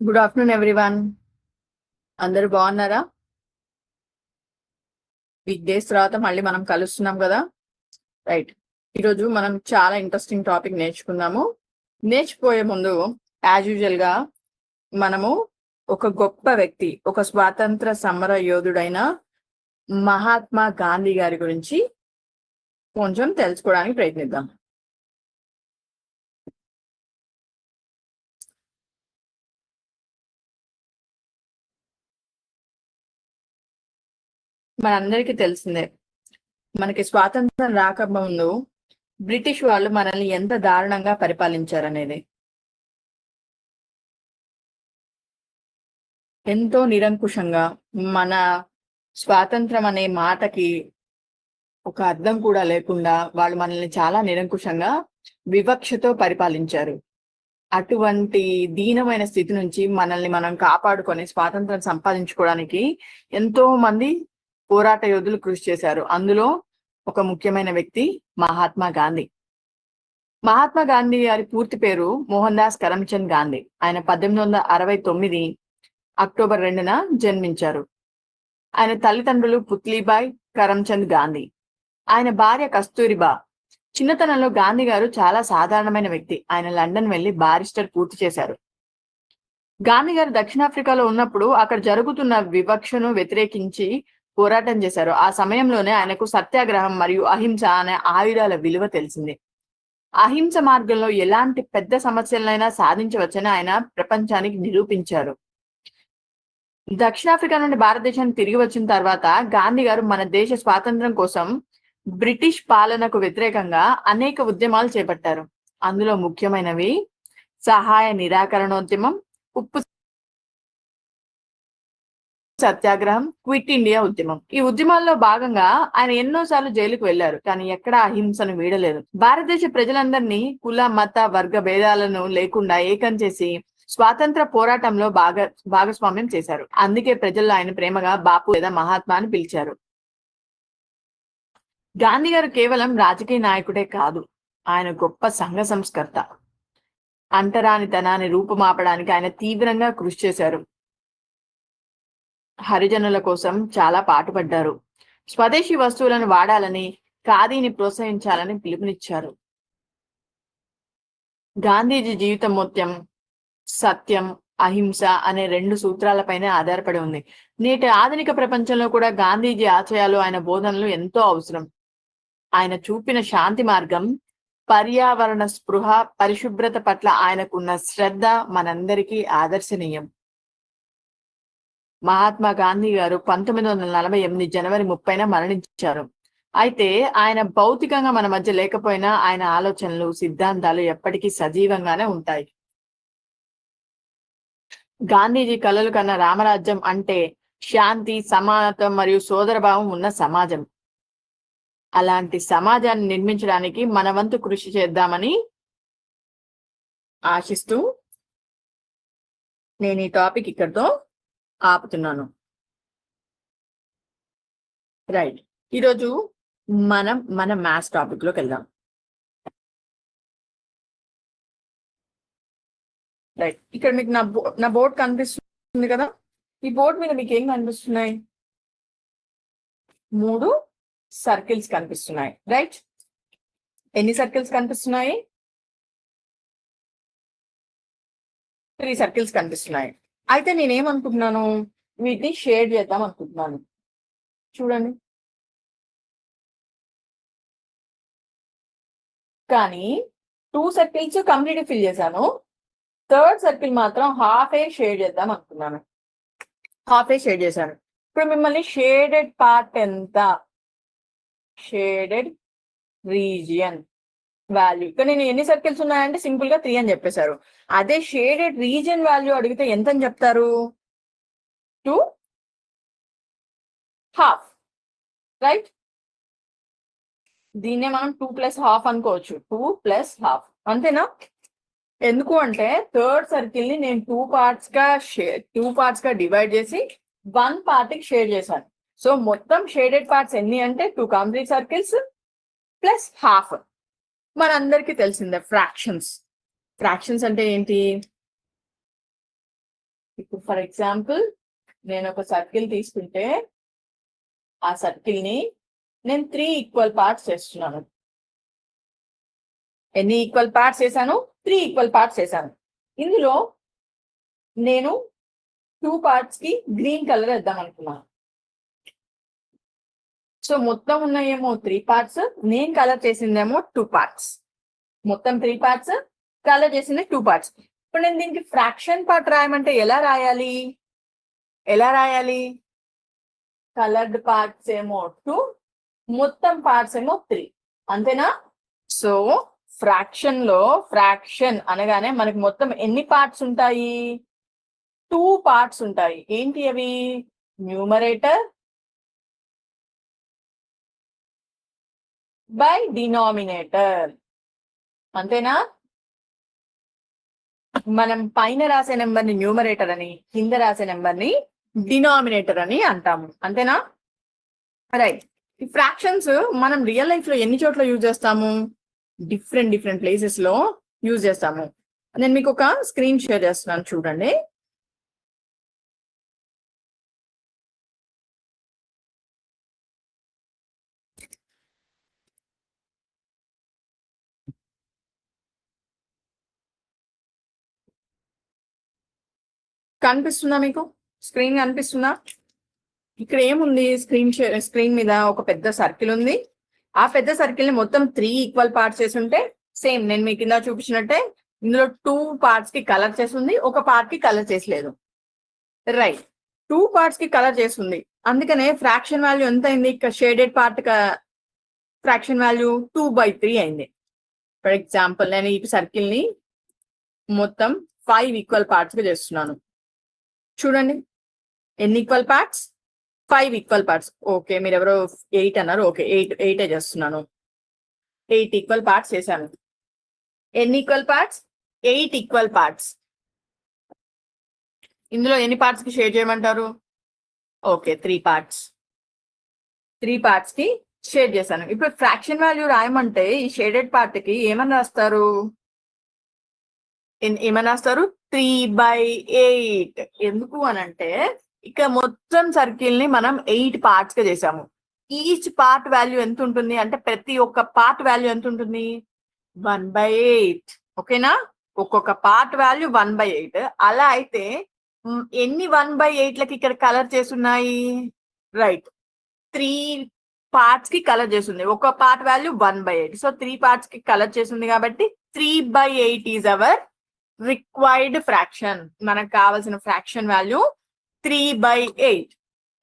Good afternoon everyone. అందరూ బాగున్నారా? Week days తర్వాత మళ్ళీ మనం కలుస్తున్నాం కదా. రైట్. ఈరోజు మనం చాలా ఇంట్రెస్టింగ్ టాపిక్ నేర్చుకుందాము. నేర్చుకుపోయే ముందు యాజ్ యూజువల్ గా మనము ఒక గొప్ప వ్యక్తి, ఒక స్వాతంత్ర సమర యోధుడైన మహాత్మా గాంధీ గారి గురించి కొంచెం తెలుసుకోవడానికి ప్రయత్నిద్దాం. మనందరికీ తెలిసిందే, మనకి స్వాతంత్రం రాకముందు బ్రిటిష్ వాళ్ళు మనల్ని ఎంత దారుణంగా పరిపాలించారనేది. ఎంతో నిరంకుశంగా, మన స్వాతంత్రం అనే మాటకి ఒక అర్థం కూడా లేకుండా వాళ్ళు మనల్ని చాలా నిరంకుశంగా, వివక్షతో పరిపాలించారు. అటువంటి దీనమైన స్థితి నుంచి మనల్ని మనం కాపాడుకొని స్వాతంత్రం సంపాదించుకోవడానికి ఎంతో మంది పోరాట యోధులు కృషి చేశారు. అందులో ఒక ముఖ్యమైన వ్యక్తి మహాత్మా గాంధీ. మహాత్మా గాంధీ గారి పూర్తి పేరు మోహన్ దాస్ కరమ్చంద్ గాంధీ. ఆయన 1869 అక్టోబర్ 2న జన్మించారు. ఆయన తల్లిదండ్రులు పుత్లీబాయ్ కరమ్చంద్ గాంధీ, ఆయన భార్య కస్తూరిబా. చిన్నతనంలో గాంధీ గారు చాలా సాధారణమైన వ్యక్తి. ఆయన లండన్ వెళ్లి బారిస్టర్ పూర్తి చేశారు. గాంధీ గారు దక్షిణాఫ్రికాలో ఉన్నప్పుడు అక్కడ జరుగుతున్న వివక్షను వ్యతిరేకించి పోరాటం చేశారు. ఆ సమయంలోనే ఆయనకు సత్యాగ్రహం మరియు అహింస అనే ఆయుధాల విలువ తెలిసింది. అహింస మార్గంలో ఎలాంటి పెద్ద సమస్యలైనా సాధించవచ్చని ఆయన ప్రపంచానికి నిరూపించారు. దక్షిణాఫ్రికా నుండి భారతదేశానికి తిరిగి వచ్చిన తర్వాత గాంధీ గారు మన దేశ స్వాతంత్రం కోసం బ్రిటిష్ పాలనకు వ్యతిరేకంగా అనేక ఉద్యమాలు చేపట్టారు. అందులో ముఖ్యమైనవి సహాయ నిరాకరణోద్యమం, ఉప్పు సత్యాగ్రహం, క్విట్ ఇండియా ఉద్యమం. ఈ ఉద్యమాల్లో భాగంగా ఆయన ఎన్నోసార్లు జైలుకు వెళ్లారు, కానీ ఎక్కడా అహింసను వీడలేదు. భారతదేశ ప్రజలందరినీ కుల మత వర్గ భేదాలను లేకుండా ఏకం చేసి స్వాతంత్ర పోరాటంలో భాగస్వామ్యం చేశారు. అందుకే ప్రజల్లో ఆయన ప్రేమగా బాపు లేదా మహాత్మా అని పిలిచారు. గాంధీ గారు కేవలం రాజకీయ నాయకుడే కాదు, ఆయన గొప్ప సంఘ సంస్కర్త. అంటరానితనాన్ని రూపుమాపడానికి ఆయన తీవ్రంగా కృషి చేశారు. హరిజనుల కోసం చాలా పాటుపడ్డారు. స్వదేశీ వస్తువులను వాడాలని, ఖాదీని ప్రోత్సహించాలని పిలుపునిచ్చారు. గాంధీజీ జీవితం మొత్తం సత్యం, అహింస అనే 2 సూత్రాలపైనే ఆధారపడి ఉంది. నేటి ఆధునిక ప్రపంచంలో కూడా గాంధీజీ ఆశయాలు, ఆయన బోధనలు ఎంతో అవసరం. ఆయన చూపిన శాంతి మార్గం, పర్యావరణ స్పృహ, పరిశుభ్రత పట్ల ఆయనకున్న శ్రద్ధ మనందరికీ ఆదర్శనీయం. మహాత్మా గాంధీ గారు 1948 జనవరి 30న మరణించారు. అయితే ఆయన భౌతికంగా మన మధ్య లేకపోయినా ఆయన ఆలోచనలు, సిద్ధాంతాలు ఎప్పటికీ సజీవంగానే ఉంటాయి. గాంధీజీ కలలు కన్న రామరాజ్యం అంటే శాంతి, సమానత్వం మరియు సోదరభావం ఉన్న సమాజం. అలాంటి సమాజాన్ని నిర్మించడానికి మన వంతు కృషి చేద్దామని ఆశిస్తూ నేను ఈ టాపిక్ ఇక్కడితో ఆపుతున్నాను. రైట్. ఈరోజు మన మ్యాథ్స్ టాపిక్ లోకి వెళ్దాం. రైట్. ఇక్కడ మీకు నా బోర్డ్ కనిపిస్తుంది కదా. ఈ బోర్డ్ మీద మీకు ఏం కనిపిస్తున్నాయి? 3 సర్కిల్స్ కనిపిస్తున్నాయి. రైట్. ఎన్ని సర్కిల్స్ కనిపిస్తున్నాయి? 3 సర్కిల్స్ కనిపిస్తున్నాయి. అయితే నేనేమనుకుంటున్నాను, వీటిని షేడ్ చేద్దాం అనుకుంటున్నాను. చూడండి. కానీ 2 సర్కిల్స్ కంప్లీట్ ఫిల్ చేశాను. 3rd సర్కిల్ మాత్రం హాఫ్ ఏ షేడ్ చేద్దాం అనుకున్నాను. హాఫ్ ఏ షేడ్ చేశాను. ఇప్పుడు మిమ్మల్ని షేడెడ్ పార్ట్ ఎంత, షేడెడ్ రీజియన్ వాల్యూ, ఇక్కడ నేను ఎన్ని సర్కిల్స్ ఉన్నాయంటే సింపుల్ గా 3 అని చెప్పేశారు. అదే షేడెడ్ రీజియన్ వాల్యూ అడిగితే ఎంత అని చెప్తారు? 2.5. రైట్. దీన్నే మనం 2+1/2 అనుకోవచ్చు. 2+1/2 అంతేనా? ఎందుకు అంటే 3rd సర్కిల్ ని నేను 2 పార్ట్స్ గా డివైడ్ చేసి 1 పార్ట్ కి షేడ్ చేశాను. సో మొత్తం షేడెడ్ పార్ట్స్ ఎన్ని అంటే 2 కంప్లీట్ సర్కిల్స్ ప్లస్ హాఫ్. మనందరికీ తెలిసిందే ఫ్రాక్షన్స్. ఫ్రాక్షన్స్ అంటే ఏంటి? ఇప్పుడు ఫర్ ఎగ్జాంపుల్ నేను ఒక సర్కిల్ తీసుకుంటే ఆ సర్కిల్ ని నేను 3 ఈక్వల్ పార్ట్స్ చేస్తున్నాను. ఎన్ని ఈక్వల్ పార్ట్స్ చేశాను? 3 ఈక్వల్ పార్ట్స్ చేశాను. ఇందులో నేను 2 పార్ట్స్ కి గ్రీన్ కలర్ వేద్దాం అనుకున్నాను. సో మొత్తం ఉన్నాయేమో 3 పార్ట్స్, నేను కలర్ చేసిందేమో 2 పార్ట్స్. మొత్తం 3 పార్ట్స్, కలర్ చేసింది 2 పార్ట్స్. ఇప్పుడు నేను దీనికి ఫ్రాక్షన్ పార్ట్ రాయమంటే ఎలా రాయాలి? కలర్డ్ పార్ట్స్ ఏమో 2, మొత్తం పార్ట్స్ ఏమో 3, అంతేనా? సో ఫ్రాక్షన్ అనగానే మనకి మొత్తం ఎన్ని పార్ట్స్ ఉంటాయి? 2 పార్ట్స్ ఉంటాయి. ఏంటి అవి? న్యూమరేటర్ బై డినామినేటర్, అంతేనా? మనం పైన రాసే నెంబర్ ని న్యూమరేటర్ అని, కింద రాసే నెంబర్ ని డినామినేటర్ అని అంటాము, అంతేనా? రైట్. ఈ ఫ్రాక్షన్స్ మనం రియల్ లైఫ్ లో ఎన్ని చోట్ల యూజ్ చేస్తాము? డిఫరెంట్ ప్లేసెస్ లో యూజ్ చేస్తాము. నేను మీకు ఒక స్క్రీన్ షేర్ చేస్తున్నాను, చూడండి. కనిపిస్తుందా మీకు? స్క్రీన్ కనిపిస్తుందా? ఇక్కడ ఏముంది? స్క్రీన్ మీద ఒక పెద్ద సర్కిల్ ఉంది. ఆ పెద్ద సర్కిల్ ని మొత్తం 3 ఈక్వల్ పార్ట్స్ చేసి ఉంటే, సేమ్ నేను మీ కింద చూపించినట్టే ఇందులో 2 పార్ట్స్ కి కలర్ చేసింది, ఒక పార్ట్ కి కలర్ చేసలేదు. రైట్. 2 పార్ట్స్ కి కలర్ చేస్తుంది, అందుకనే ఫ్రాక్షన్ వాల్యూ ఎంత అయింది? ఇక్కడ షేడెడ్ పార్ట్ ఫ్రాక్షన్ వాల్యూ 2/3 అయింది. ఫర్ ఎగ్జాంపుల్ నేను ఈ సర్కిల్ ని మొత్తం 5 ఈక్వల్ పార్ట్స్ గా చేస్తున్నాను. చూడండి, ఎన్ని equal parts? 5 equal parts. Okay, మీరు ఎవరో 8 అన్నారు. ఓకే, 8 చేస్తున్నాను. 8 ఈక్వల్ పార్ట్స్ చేశాను. ఎన్ని ఈక్వల్ పార్ట్స్? 8 equal parts. ఇందులో ఎన్ని పార్ట్స్ కి షేర్ చేయమంటారు? Okay, 3 parts. 3 పార్ట్స్ కి షేర్ చేశాను. ఇప్పుడు ఫ్రాక్షన్ వాల్యూ రాయమంటే ఈ షేడెడ్ పార్ట్ కి ఏమని రాస్తారు? 3/8. ఎందుకు అనంటే ఇక్కడ మొత్తం సర్కిల్ ని మనం 8 పార్ట్స్ గా చేసాము. ఈచ్ పార్ట్ వాల్యూ ఎంత ఉంటుంది అంటే, ప్రతి ఒక్క పార్ట్ వాల్యూ ఎంత ఉంటుంది? 1/8. ఓకేనా? ఒక్కొక్క పార్ట్ వాల్యూ 1/8. అలా అయితే ఎన్ని 1/8 లకి ఇక్కడ కలర్ చేస్తున్నాయి? రైట్, 3 పార్ట్స్ కి కలర్ చేస్తుంది. ఒక పార్ట్ వాల్యూ 1/8. సో 3 పార్ట్స్ కి కలర్ చేస్తుంది కాబట్టి 3/8 ఈజ్ అవర్ రిక్వైర్డ్ ఫ్రాక్షన్. మనకు కావాల్సిన ఫ్రాక్షన్ వాల్యూ 3/8.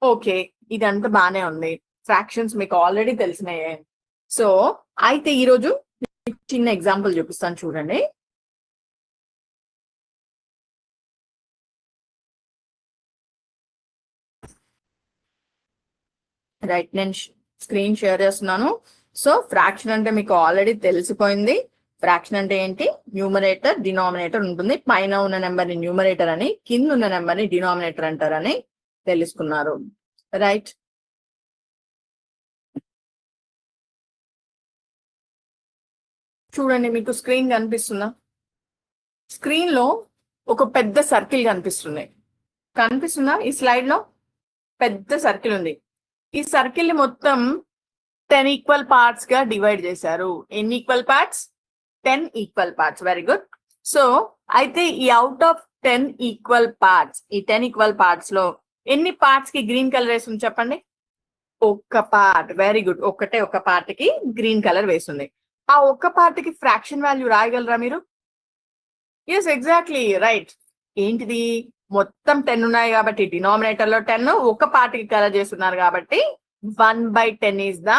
ఓకే, ఇదంతా బానే ఉంది. ఫ్రాక్షన్స్ మీకు ఆల్రెడీ తెలిసినాయే. సో అయితే ఈరోజు చిన్న ఎగ్జాంపుల్ చూపిస్తాను, చూడండి. రైట్, నేను స్క్రీన్ షేర్ చేస్తున్నాను. సో ఫ్రాక్షన్ అంటే మీకు ఆల్రెడీ తెలిసిపోయింది. ఫ్రాక్షన్ అంటే ఏంటి? న్యూమరేటర్, డినామినేటర్ ఉంటుంది. పైన ఉన్న నెంబర్ ని న్యూమరేటర్ అని, కింద ఉన్న నెంబర్ ని డినామినేటర్ అంటారని తెలుసుకున్నారు. రైట్. చూడండి, మీకు స్క్రీన్ కనిపిస్తుందా? స్క్రీన్ లో ఒక పెద్ద సర్కిల్ కనిపిస్తుందా? ఈ స్లైడ్ లో పెద్ద సర్కిల్ ఉంది. ఈ సర్కిల్ ని మొత్తం 10 ఈక్వల్ పార్ట్స్ గా డివైడ్ చేశారు. ఎన్ని equal parts? 10 equal parts. Very good. So అయితే ఈ అవుట్ ఆఫ్ 10 ఈక్వల్ పార్ట్స్, ఈ 10 ఈక్వల్ పార్ట్స్ లో ఎన్ని పార్ట్స్ కి గ్రీన్ కలర్ వేస్తుంది చెప్పండి? ఒక్క పార్ట్. Very good. ఒక పార్ట్ కి గ్రీన్ కలర్ వేస్తుంది. ఆ ఒక్క పార్ట్ కి ఫ్రాక్షన్ వాల్యూ రాయగలరా మీరు? Yes, exactly right. ఏంటిది? మొత్తం 10 ఉన్నాయి కాబట్టి డినామినేటర్ లో 10, ఒక పార్ట్ కి కలర్ చేస్తున్నారు కాబట్టి 1/10 ఈస్ ద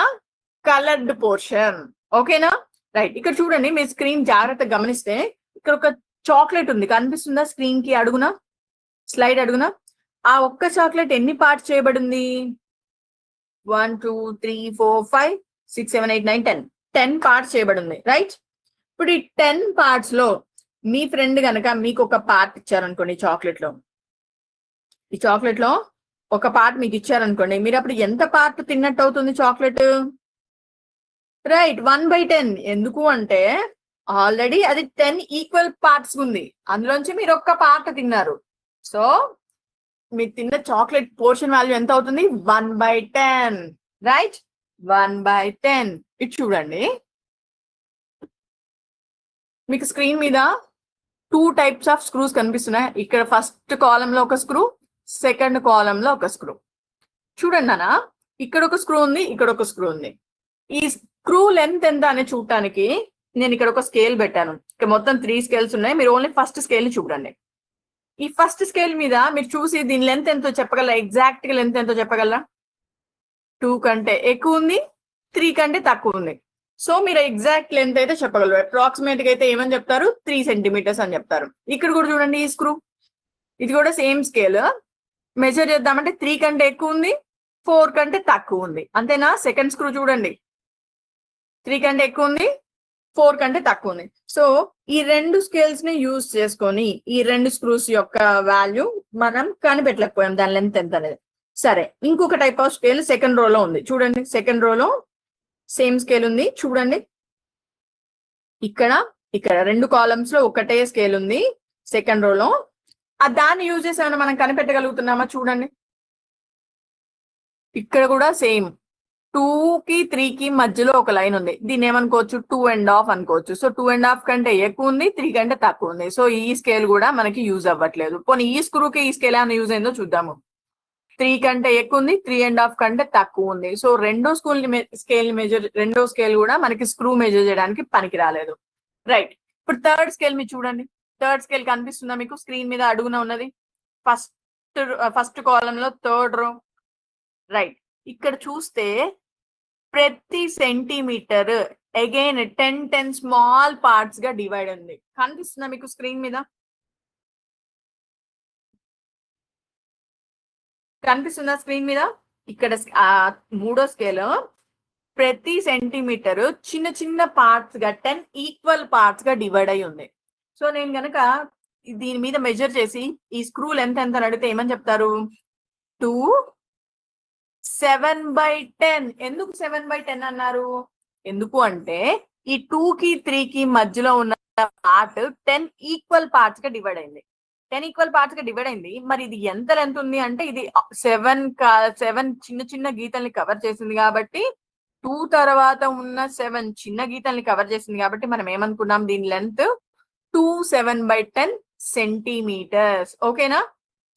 కలర్డ్ పోర్షన్. ఓకేనా? రైట్. ఇక్కడ చూడండి, మీ స్క్రీన్ జాగ్రత్తగా గమనిస్తే ఇక్కడ ఒక చాక్లెట్ ఉంది, కనిపిస్తుందా? స్క్రీన్ కి అడుగునా, స్లైడ్ అడుగునా. ఆ ఒక్క చాక్లెట్ ఎన్ని పార్ట్స్ చేయబడింది? 1 2 3 4 5 6 7 8 9 10. 10 పార్ట్స్ చేయబడింది. రైట్. ఇప్పుడు ఈ 10 పార్ట్స్ లో మీ ఫ్రెండ్ గనక మీకు ఒక పార్ట్ ఇచ్చారనుకోండి, ఈ చాక్లెట్ లో ఒక పార్ట్ మీకు ఇచ్చారనుకోండి, మీరు అప్పుడు ఎంత పార్ట్ తిన్నట్టు అవుతుంది చాక్లెట్? రైట్, 1/10. ఎందుకు అంటే ఆల్రెడీ అది 10 ఈక్వల్ పార్ట్స్ ఉంది, అందులోంచి మీరు ఒక్క పార్ట్ తిన్నారు. సో మీరు తిన్న చాక్లెట్ పోర్షన్ వాల్యూ ఎంత అవుతుంది? 1/10, రైట్? 1/10. ఇటు చూడండి, మీకు స్క్రీన్ మీద 2 టైప్స్ ఆఫ్ స్క్రూస్ కనిపిస్తున్నాయి. ఇక్కడ ఫస్ట్ కాలంలో ఒక స్క్రూ, సెకండ్ కాలంలో ఒక స్క్రూ. చూడండి నాన్న, ఇక్కడ ఒక స్క్రూ ఉంది, ఇక్కడ ఒక స్క్రూ ఉంది. ఈ స్క్రూ లెంత్ ఎంత అని చూడటానికి నేను ఇక్కడ ఒక స్కేల్ పెట్టాను. ఇక్కడ మొత్తం 3 స్కేల్స్ ఉన్నాయి. మీరు ఓన్లీ ఫస్ట్ స్కేల్ ని చూడండి. ఈ ఫస్ట్ స్కేల్ మీద మీరు చూసి దీని లెంత్ ఎంతో చెప్పగలరా? ఎగ్జాక్ట్ గా లెంత్ ఎంతో చెప్పగలరా? 2 కంటే ఎక్కువ ఉంది, 3 కంటే తక్కువ ఉంది. సో మీరు ఎగ్జాక్ట్ లెంత్ అయితే చెప్పగలరు. అప్రాక్సిమేట్ గా అయితే ఏమని చెప్తారు? 3 సెంటీమీటర్స్ అని చెప్తారు. ఇక్కడ కూడా చూడండి, ఈ స్క్రూ, ఇది కూడా సేమ్ స్కేల్. మెజర్ చేద్దామంటే 3 కంటే ఎక్కువ ఉంది, 4 కంటే తక్కువ ఉంది. అంతేనా? సెకండ్ స్క్రూ చూడండి, 3 కంటే ఎక్కువ ఉంది, 4 కంటే తక్కువ ఉంది. సో ఈ 2 స్కేల్స్ ని యూజ్ చేసుకొని ఈ 2 స్క్రూస్ యొక్క వాల్యూ మనం కనిపెట్టలేకపోయాం, దాని లెంత్ ఎంత అనేది. సరే, ఇంకొక టైప్ ఆఫ్ స్కేల్ సెకండ్ రోలో ఉంది. చూడండి, సెకండ్ రోలో సేమ్ స్కేల్ ఉంది. చూడండి, ఇక్కడ 2 కాలమ్స్ లో ఒకటే స్కేల్ ఉంది సెకండ్ రోలో. దాన్ని యూజ్ చేసి ఏమైనా మనం కనిపెట్టగలుగుతున్నామా? చూడండి, ఇక్కడ కూడా సేమ్ 2 కి 3 కి మధ్యలో ఒక లైన్ ఉంది. దీన్ని ఏమనుకోవచ్చు? 2.5 అనుకోవచ్చు. సో 2.5 కంటే ఎక్కువ ఉంది, 3 కంటే తక్కువ ఉంది. సో ఈ స్కేల్ కూడా మనకి యూజ్ అవ్వట్లేదు. పోనీ ఈ స్క్రూకి ఈ స్కేల్ ఏమైనా యూజ్ అయిందో చూద్దాము. 3 కంటే ఎక్కువ ఉంది, 3.5 కంటే తక్కువ ఉంది. సో రెండో స్కేల్ కూడా మనకి స్క్రూ మెజర్ చేయడానికి పనికి రాలేదు. రైట్, ఇప్పుడు థర్డ్ స్కేల్ మీరు చూడండి. థర్డ్ స్కేల్ కనిపిస్తుందా మీకు స్క్రీన్ మీద? అడుగున ఉన్నది ఫస్ట్ కాలం లో థర్డ్ రో. రైట్, ఇక్కడ చూస్తే ప్రతి సెంటీమీటర్ అగైన్ 10 స్మాల్ పార్ట్స్ గా డివైడ్ ఉంది. కనిపిస్తుందా మీకు స్క్రీన్ మీద? కనిపిస్తుందా స్క్రీన్ మీద? ఇక్కడ మూడో స్కేల్ ప్రతి సెంటీమీటర్ చిన్న చిన్న పార్ట్స్ గా 10 ఈక్వల్ పార్ట్స్ గా డివైడ్ అయి ఉంది. సో నేను గనక దీని మీద మెజర్ చేసి ఈ స్క్రూ లెంత్ ఎంత అని అడిగితే ఏమని చెప్తారు? 2 7/10. ఎందుకు 7/10 అన్నారు? ఎందుకు అంటే ఈ 2 కి 3 కి మధ్యలో ఉన్న పార్ట్ 10 ఈక్వల్ పార్ట్స్ గా డివైడ్ అయింది. 10 ఈక్వల్ పార్ట్స్ గా డివైడ్ అయింది. మరి ఇది ఎంత లెంత్ ఉంది అంటే ఇది 7 చిన్న చిన్న గీతల్ని కవర్ చేసింది కాబట్టి 2 తర్వాత ఉన్న 7 చిన్న గీతల్ని కవర్ చేసింది కాబట్టి మనం ఏమనుకున్నాం? దీని లెంత్ 2 7/10 సెంటీమీటర్స్. ఓకేనా?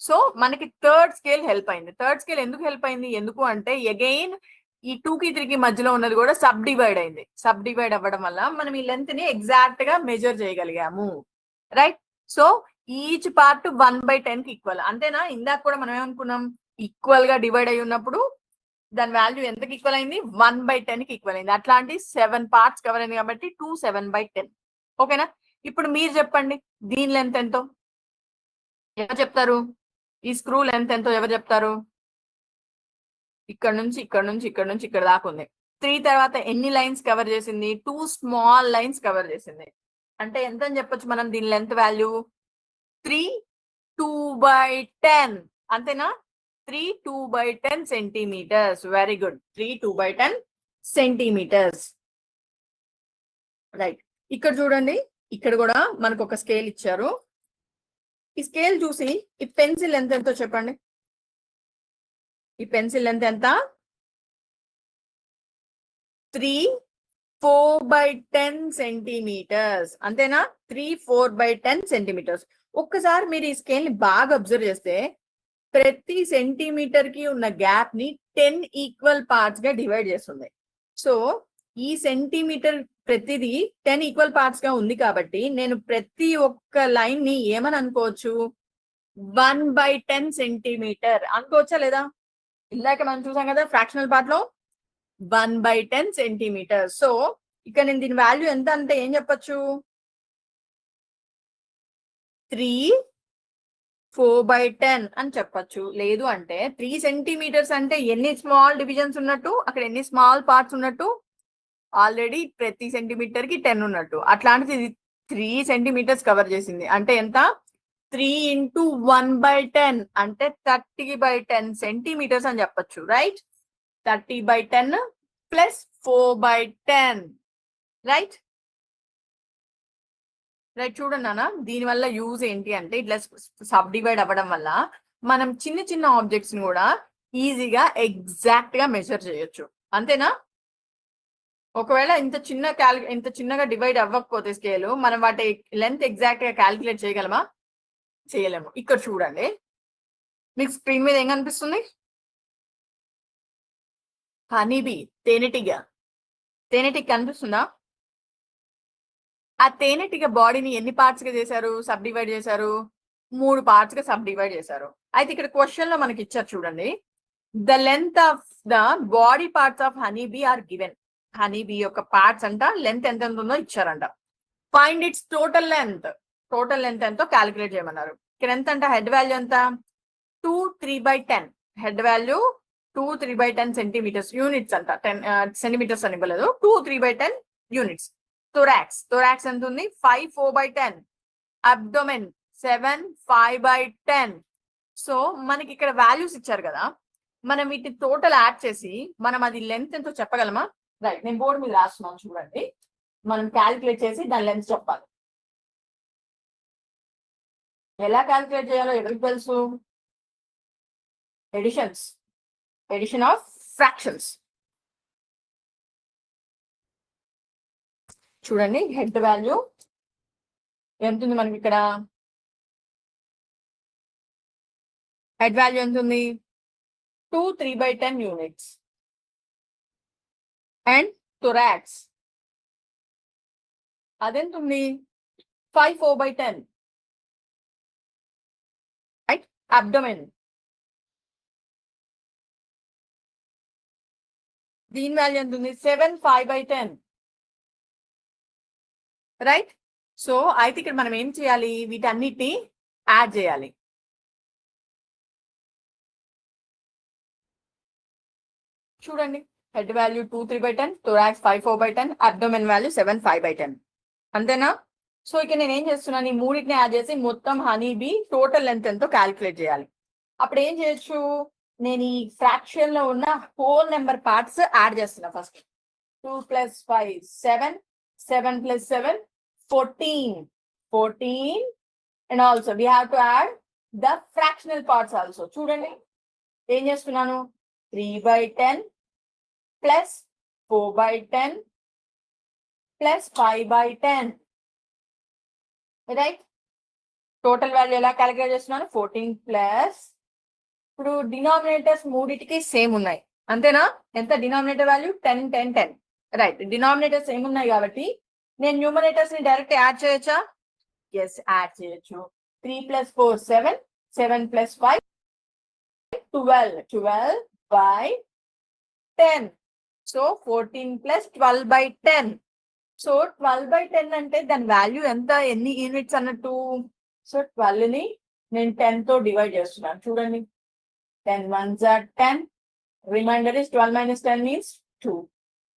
సో మనకి థర్డ్ స్కేల్ హెల్ప్ అయింది. థర్డ్ స్కేల్ ఎందుకు హెల్ప్ అయింది? ఎందుకు అంటే అగైన్ ఈ 2 కి 3 కి మధ్యలో ఉన్నది కూడా సబ్ డివైడ్ అయింది. సబ్ డివైడ్ అవ్వడం వల్ల మనం ఈ లెంత్ ని ఎగ్జాక్ట్ గా మెజర్ చేయగలిగాము. రైట్, సో ఈచ్ పార్ట్ 1/10 కి ఈక్వల్. అంతేనా? ఇందాక కూడా మనం ఏమనుకున్నాం? ఈక్వల్ గా డివైడ్ అయి ఉన్నప్పుడు దాని వాల్యూ ఎంతకి ఈక్వల్ అయింది? 1/10 కి ఈక్వల్ అయింది. అట్లాంటి 7 పార్ట్స్ కవర్ అయింది కాబట్టి 2 7/10. ఓకేనా? ఇప్పుడు మీరు చెప్పండి, దీని లెంత్ ఎంతో ఎవరు చెప్తారు? ఈ స్క్రూ లెంత్ ఎంతో ఎవరు చెప్తారు? ఇక్కడ నుంచి ఇక్కడ దాకా ఉంది. 3 తర్వాత ఎన్ని లైన్స్ కవర్ చేసింది? 2 స్మాల్ లైన్స్ కవర్ చేసింది. అంటే ఎంత అని చెప్పొచ్చు మనం దీని లెంత్ వాల్యూ? 3 2/10. అంతేనా? 3 2/10 centimetres. Very good, 3 2/10 centimetres. Right, ఇక్కడ చూడండి, ఇక్కడ కూడా మనకు ఒక స్కేల్ ఇచ్చారు. ఈ స్కేల్ చూసి ఈ పెన్సిల్ లెంత్ ఎంతో చెప్పండి. ఈ పెన్సిల్ లెంత్ ఎంత? 3 4/10 సెంటీమీటర్స్. అంతేనా? 3 4/10 సెంటీమీటర్స్. ఒక్కసారి మీరు ఈ స్కేల్ ని బాగా అబ్జర్వ్ చేస్తే ప్రతి సెంటీమీటర్ కి ఉన్న గ్యాప్ ని 10 ఈక్వల్ పార్ట్స్ గా డివైడ్ చేస్తుంది. సో ఈ సెంటీమీటర్ ప్రతిదీ 10 ఈక్వల్ పార్ట్స్ గా ఉంది కాబట్టి నేను ప్రతి ఒక్క లైన్ ని ఏమని అనుకోవచ్చు? 1/10 సెంటీమీటర్ అనుకోవచ్చా లేదా? ఇందాక మనం చూసాం కదా ఫ్రాక్షనల్ పార్ట్ లో 1/10 సెంటీమీటర్. సో ఇక్కడ నేను దీని వాల్యూ ఎంత అంటే ఏం చెప్పొచ్చు? 3 4/10 అని చెప్పొచ్చు. లేదు అంటే 3 సెంటీమీటర్స్ అంటే ఎన్ని స్మాల్ డివిజన్స్ ఉన్నట్టు, అక్కడ ఎన్ని స్మాల్ పార్ట్స్ ఉన్నట్టు? ఆల్రెడీ ప్రతి సెంటీమీటర్ కి 10 ఉన్నట్టు. అట్లాంటిది 3 సెంటీమీటర్స్ కవర్ చేసింది. అంటే ఎంత? 3 × 1/10 అంటే 30/10 సెంటీమీటర్స్ అని చెప్పొచ్చు. Right, 30/10 plus 4/10. రైట్, రైట్, చూడండి నాన్న, దీనివల్ల యూజ్ ఏంటి అంటే ఇట్లా సబ్ డివైడ్ అవ్వడం వల్ల మనం చిన్న చిన్న ఆబ్జెక్ట్స్ ని కూడా ఈజీగా ఎగ్జాక్ట్ గా మెజర్ చేయొచ్చు. అంతేనా? ఒకవేళ ఇంత చిన్నగా డివైడ్ అవ్వకపోతే స్కేల్, మనం వాటి లెంత్ ఎగ్జాక్ట్ గా క్యాలిక్యులేట్ చేయగలమా? చేయలేము. ఇక్కడ చూడండి, మీకు స్క్రీన్ మీద ఏం కనిపిస్తుంది? హనీబీ, తేనెటీగ కనిపిస్తుందా? ఆ తేనెటీగ బాడీని ఎన్ని పార్ట్స్ గా చేశారు, సబ్ డివైడ్ చేశారు? 3 పార్ట్స్ గా సబ్ డివైడ్ చేశారు. అయితే ఇక్కడ క్వశ్చన్ లో మనకి ఇచ్చారు చూడండి, the length of the body parts of honeybee are given. హనీబీ యొక్క పార్ట్స్ అంట లెంత్ ఎంత ఉందో ఇచ్చారంట. ఫైండ్ ఇట్స్ టోటల్ లెంత్ ఎంతో క్యాలిక్యులేట్ చేయమన్నారు. ఇక్కడ ఎంత అంట? హెడ్ వాల్యూ ఎంత? 2 3/10. హెడ్ వాల్యూ 2 3/10 సెంటీమీటర్స్, యూనిట్స్ అంట. 10 సెంటీమీటర్స్ అని ఇవ్వలేదు, 2 3/10 యూనిట్స్. థొరాక్స్ ఎంత ఉంది? 5 4/10. అబ్డోమెన్ 7 5/10. సో మనకి ఇక్కడ వాల్యూస్ ఇచ్చారు కదా, మనం వీటి టోటల్ యాడ్ చేసి మనం అది లెంత్ ఎంతో చెప్పగలమా? రైట్, నేను బోర్డు మీద రాస్తున్నాను చూడండి. మనం క్యాలిక్యులేట్ చేసి దాని లెంత్ చెప్పాలి. ఎలా క్యాలిక్యులేట్ చేయాలో ఎవరికి తెలుసు? Addition of fractions. చూడండి, హెడ్ వాల్యూ ఎంత ఉంది మనకి ఇక్కడ? హెడ్ వాల్యూ ఎంత ఉంది? 2 3/10 యూనిట్స్. అండ్ థొరాక్స్ అదెంత ఉంది? 5 4/10. రైట్. అబ్డోమెన్ దీని వాల్యూ ఎంత ఉంది? 7 5/10. రైట్. సో అయితే ఇక్కడ మనం ఏం చేయాలి? వీటన్నిటిని యాడ్ చేయాలి. చూడండి, head value 2 3/10, thorax 5 4/10, abdomen value 7 5/10. అంతేనా? సో ఇక్కడ నేను ఏం చేస్తున్నాను, ఈ మూడింటిని యాడ్ చేసి మొత్తం హనీబీ టోటల్ లెంత్ ఎంతో క్యాలిక్యులేట్ చేయాలి. అప్పుడు ఏం చేయొచ్చు? నేను ఈ ఫ్రాక్షన్ లో ఉన్న హోల్ నెంబర్ పార్ట్స్ యాడ్ చేస్తున్నా. First 2 + 5 7, 7 + 7 14. And also we have to add the fractional parts also. చూడండి, ఏం చేస్తున్నాను? 3/10 + 4/10 + 5/10. రైట్. టోటల్ వాల్యూ ఎలా క్యాలిక్యులేట్ చేస్తున్నాను? 14 ఇప్పుడు డినామినేటర్స్ మూడిటికి సేమ్ ఉన్నాయి. అంతేనా? ఎంత denominator value? 10 10 10. Right, denominators same ఉన్నాయి కాబట్టి నేను న్యూమరేటర్స్ ని డైరెక్ట్ యాడ్ చేయొచ్చా? ఎస్, యాడ్ చేయొచ్చు. 3 + 4 7, 7 + 5 12/10. సో 14 + 12/10. సో 12/10 అంటే దాని వాల్యూ ఎంత? ఎన్ని యూనిట్స్ అన్నట్టు? సో 12 ని నేను 10 తో డివైడ్ చేస్తున్నాను. చూడండి, 10 1s are 10. Remainder is 12 - 10 means 2.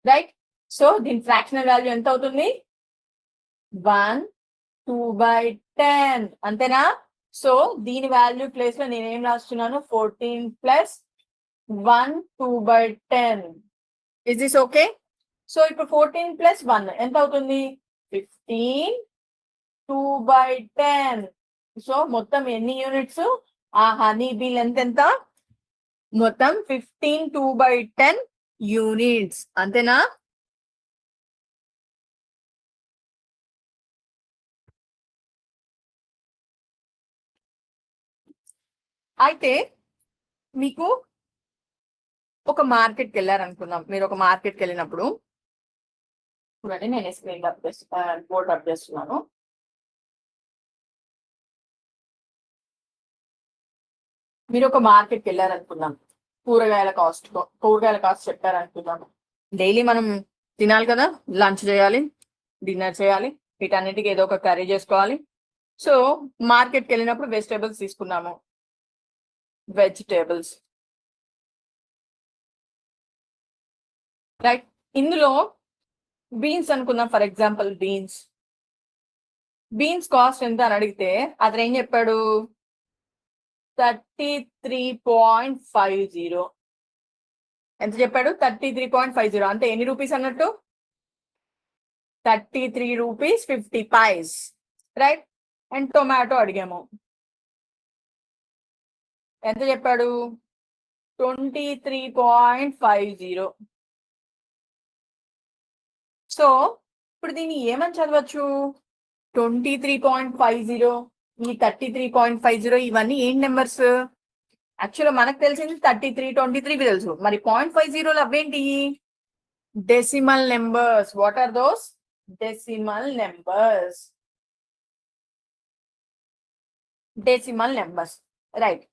Right. So దీని ఫ్రాక్షనల్ వాల్యూ ఎంత అవుతుంది? 1 2/10. అంతేనా? సో దీని వాల్యూ ప్లేస్ లో నేను ఏం రాస్తున్నాను? 14 + 1 2/10. Is this okay? సో ఇప్పుడు 14 + 1 ఎంత అవుతుంది? 15 2/10. సో మొత్తం ఎన్ని యూనిట్స్? ఆ హనీబీ లెంత్ ఎంత? మొత్తం 15 2/10 యూనిట్స్. అంతేనా? అయితే మీకు ఒక మార్కెట్కి వెళ్ళారనుకుందాం. మీరు ఒక మార్కెట్కి వెళ్ళినప్పుడు చూడండి, నేను స్క్రీన్ బోర్డ్ అప్ చేస్తున్నాను. మీరు ఒక మార్కెట్కి వెళ్ళారనుకుందాం. కూరగాయల కాస్ట్ చెప్పారనుకుందాం. డైలీ మనం తినాలి కదా, లంచ్ చేయాలి, డిన్నర్ చేయాలి, వీటన్నిటికీ ఏదో ఒక కర్రీ చేసుకోవాలి. సో మార్కెట్కి వెళ్ళినప్పుడు వెజిటేబుల్స్ తీసుకున్నాము. Vegetables right. ఇందులో బీన్స్ అనుకుందాం. ఫర్ ఎగ్జాంపుల్ బీన్స్ కాస్ట్ ఎంత అని అడిగితే అతను ఏం చెప్పాడు? 33.50. ఎంత చెప్పాడు? 33.50. అంటే ఎన్ని రూపీస్ అన్నట్టు? 33 rupees 50 paise. Right. And tomato అడిగాము, ఎంత చెప్పాడు? 23.50. సో ఇప్పుడు దీన్ని ఏమని చదవచ్చు? 23.50, ఈ 33.50 ఇవన్నీ ఏం నెంబర్స్? యాక్చువల్గా మనకు తెలిసింది 33, 23 తెలుసు. మరి 0.50 అవేంటి? Decimal numbers. What are those? Decimal numbers. Decimal numbers, right.